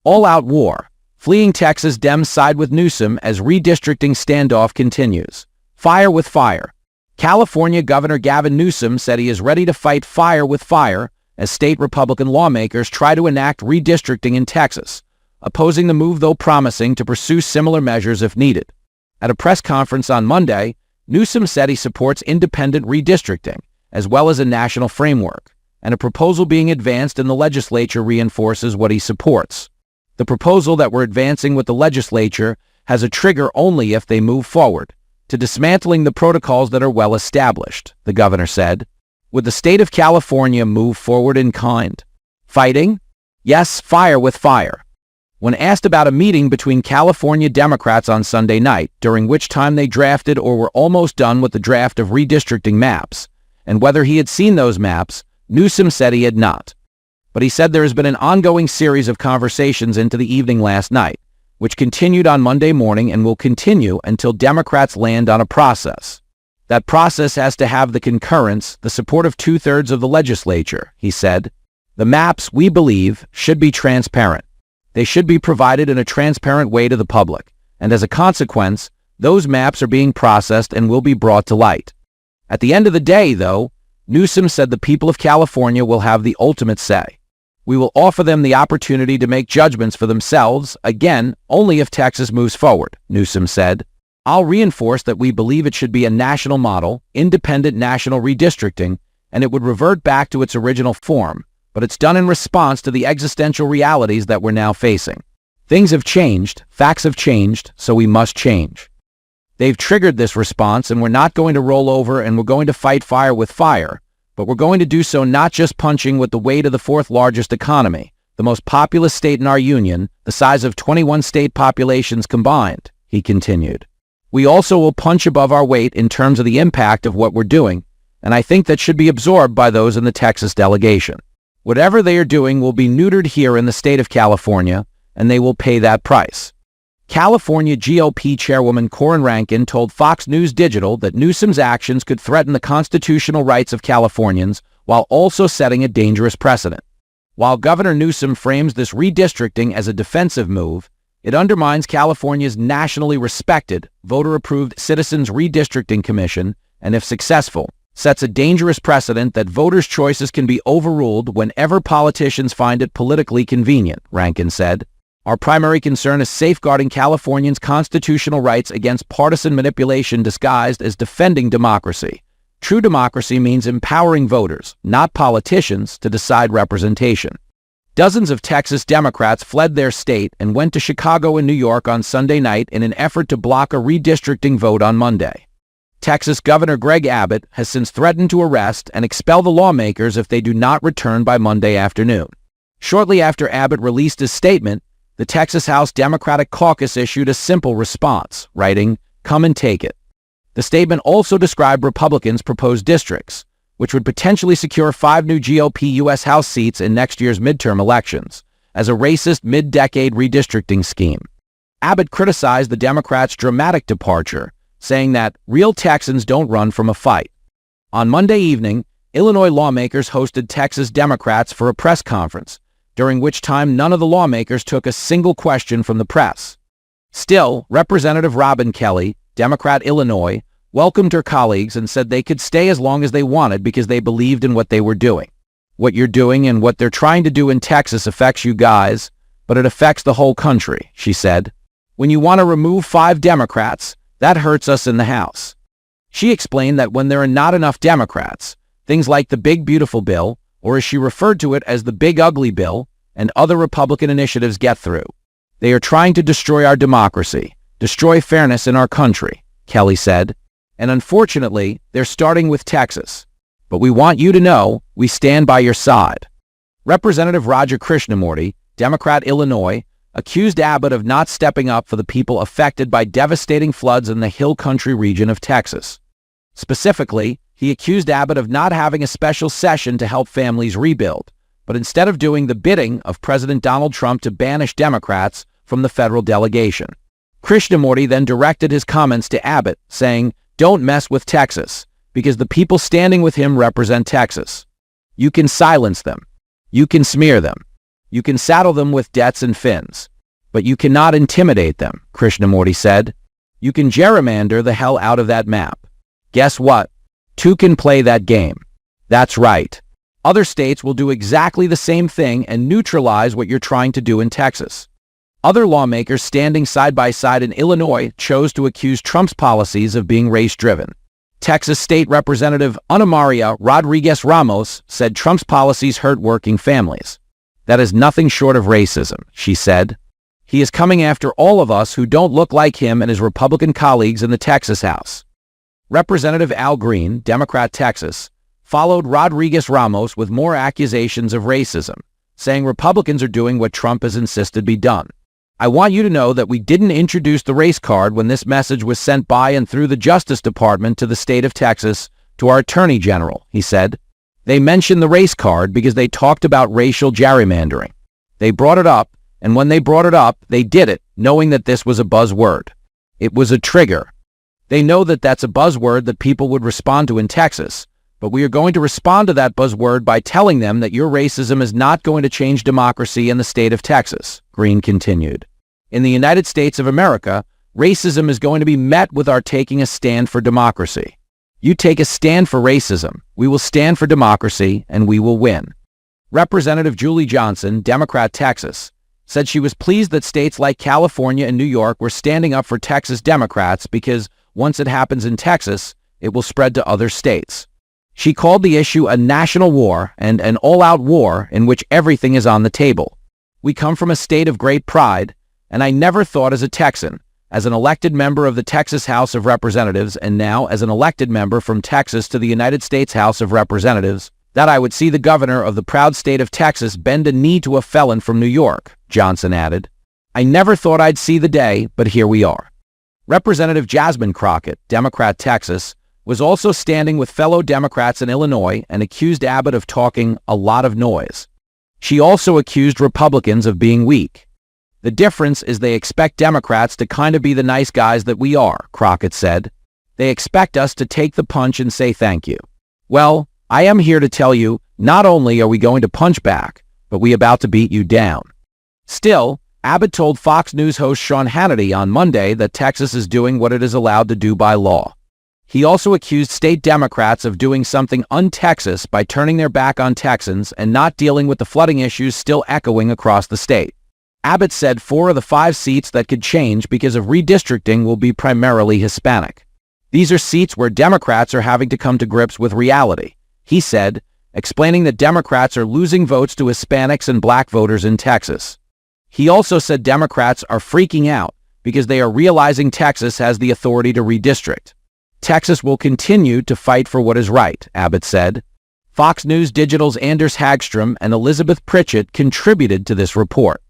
All-out war. Fleeing Texas Dems side with Newsom as redistricting standoff continues. Fire with fire. California Governor Gavin Newsom said he is ready to fight fire with fire as state Republican lawmakers try to enact redistricting in Texas, opposing the move though promising to pursue similar measures if needed. At a press conference on Monday, Newsom said he supports independent redistricting, as well as a national framework, and a proposal being advanced in the legislature reinforces what he supports. The proposal that we're advancing with the legislature has a trigger only if they move forward, to dismantling the protocols that are well established, the governor said. Would the state of California move forward in kind? Fighting? Yes, fire with fire. When asked about a meeting between California Democrats on Sunday night, during which time they drafted or were almost done with the draft of redistricting maps, and whether he had seen those maps, Newsom said he had not. But he said there has been an ongoing series of conversations into the evening last night, which continued on Monday morning and will continue until Democrats land on a process. That process has to have the concurrence, the support of 2/3 of the legislature, he said. The maps, we believe, should be transparent. They should be provided in a transparent way to the public, and as a consequence, those maps are being processed and will be brought to light. At the end of the day, though, Newsom said the people of California will have the ultimate say. We will offer them the opportunity to make judgments for themselves, again, only if Texas moves forward, Newsom said. I'll reinforce that we believe it should be a national model, independent national redistricting, and it would revert back to its original form, but it's done in response to the existential realities that we're now facing. Things have changed, facts have changed, so we must change. They've triggered this response, and we're not going to roll over and we're going to fight fire with fire, but we're going to do so not just punching with the weight of the fourth largest economy, the most populous state in our union, the size of 21 state populations combined, he continued. We also will punch above our weight in terms of the impact of what we're doing, and I think that should be absorbed by those in the Texas delegation. Whatever they are doing will be neutered here in the state of California, and they will pay that price. California GOP Chairwoman Corin Rankin told Fox News Digital that Newsom's actions could threaten the constitutional rights of Californians while also setting a dangerous precedent. While Governor Newsom frames this redistricting as a defensive move, it undermines California's nationally respected, voter-approved Citizens Redistricting Commission, and if successful, sets a dangerous precedent that voters' choices can be overruled whenever politicians find it politically convenient, Rankin said. Our primary concern is safeguarding Californians' constitutional rights against partisan manipulation disguised as defending democracy. True democracy means empowering voters, not politicians, to decide representation. Dozens of Texas Democrats fled their state and went to Chicago and New York on Sunday night in an effort to block a redistricting vote on Monday. Texas Governor Greg Abbott has since threatened to arrest and expel the lawmakers if they do not return by Monday afternoon. Shortly after Abbott released his statement, the Texas House Democratic Caucus issued a simple response, writing, "Come and take it." The statement also described Republicans' proposed districts, which would potentially secure 5 new GOP U.S. House seats in next year's midterm elections, as a racist mid-decade redistricting scheme. Abbott criticized the Democrats' dramatic departure, saying that real Texans don't run from a fight. On Monday evening, Illinois lawmakers hosted Texas Democrats for a press conference, during which time none of the lawmakers took a single question from the press. Still, Representative Robin Kelly, Democrat Illinois, welcomed her colleagues and said they could stay as long as they wanted because they believed in what they were doing. What you're doing and what they're trying to do in Texas affects you guys, but it affects the whole country, she said. When you want to remove 5 Democrats, that hurts us in the House. She explained that when there are not enough Democrats, things like the Big Beautiful Bill, or as she referred to it as the Big Ugly Bill, and other Republican initiatives get through. They are trying to destroy our democracy, destroy fairness in our country, Kelly said. And unfortunately, they're starting with Texas. But we want you to know we stand by your side. Representative Roger Krishnamurti, Democrat Illinois, accused Abbott of not stepping up for the people affected by devastating floods in the Hill Country region of Texas. Specifically, he accused Abbott of not having a special session to help families rebuild, but instead of doing the bidding of President Donald Trump to banish Democrats from the federal delegation. Krishnamurti then directed his comments to Abbott, saying, "Don't mess with Texas, because the people standing with him represent Texas. You can silence them. You can smear them. You can saddle them with debts and fins. But you cannot intimidate them, Krishnamurti said. You can gerrymander the hell out of that map. Guess what? Two can play that game. That's right. Other states will do exactly the same thing and neutralize what you're trying to do in Texas. Other lawmakers standing side by side in Illinois chose to accuse Trump's policies of being race-driven. Texas State Representative Ana Maria Rodriguez Ramos said Trump's policies hurt working families. That is nothing short of racism, she said. He is coming after all of us who don't look like him and his Republican colleagues in the Texas House. Representative Al Green, Democrat Texas, followed Rodriguez Ramos with more accusations of racism, saying Republicans are doing what Trump has insisted be done. I want you to know that we didn't introduce the race card when this message was sent by and through the Justice Department to the state of Texas to our Attorney General, he said. They mentioned the race card because they talked about racial gerrymandering. They brought it up, and when they brought it up, they did it, knowing that this was a buzzword. It was a trigger. They know that that's a buzzword that people would respond to in Texas, but we are going to respond to that buzzword by telling them that your racism is not going to change democracy in the state of Texas, Green continued. In the United States of America, racism is going to be met with our taking a stand for democracy. You take a stand for racism, we will stand for democracy, and we will win. Representative Julie Johnson, Democrat Texas, said she was pleased that states like California and New York were standing up for Texas Democrats because once it happens in Texas, it will spread to other states. She called the issue a national war and an all-out war in which everything is on the table. We come from a state of great pride, and I never thought as a Texan, as an elected member of the Texas House of Representatives and now as an elected member from Texas to the United States House of Representatives, that I would see the governor of the proud state of Texas bend a knee to a felon from New York, Johnson added. I never thought I'd see the day, but here we are. Representative Jasmine Crockett, Democrat Texas, was also standing with fellow Democrats in Illinois and accused Abbott of talking a lot of noise. She also accused Republicans of being weak. The difference is they expect Democrats to kind of be the nice guys that we are, Crockett said. They expect us to take the punch and say thank you. Well, I am here to tell you, not only are we going to punch back, but we about to beat you down. Still, Abbott told Fox News host Sean Hannity on Monday that Texas is doing what it is allowed to do by law. He also accused state Democrats of doing something un-Texas by turning their back on Texans and not dealing with the flooding issues still echoing across the state. Abbott said 4 of the 5 seats that could change because of redistricting will be primarily Hispanic. These are seats where Democrats are having to come to grips with reality, he said, explaining that Democrats are losing votes to Hispanics and black voters in Texas. He also said Democrats are freaking out because they are realizing Texas has the authority to redistrict. Texas will continue to fight for what is right, Abbott said. Fox News Digital's Anders Hagstrom and Elizabeth Pritchett contributed to this report.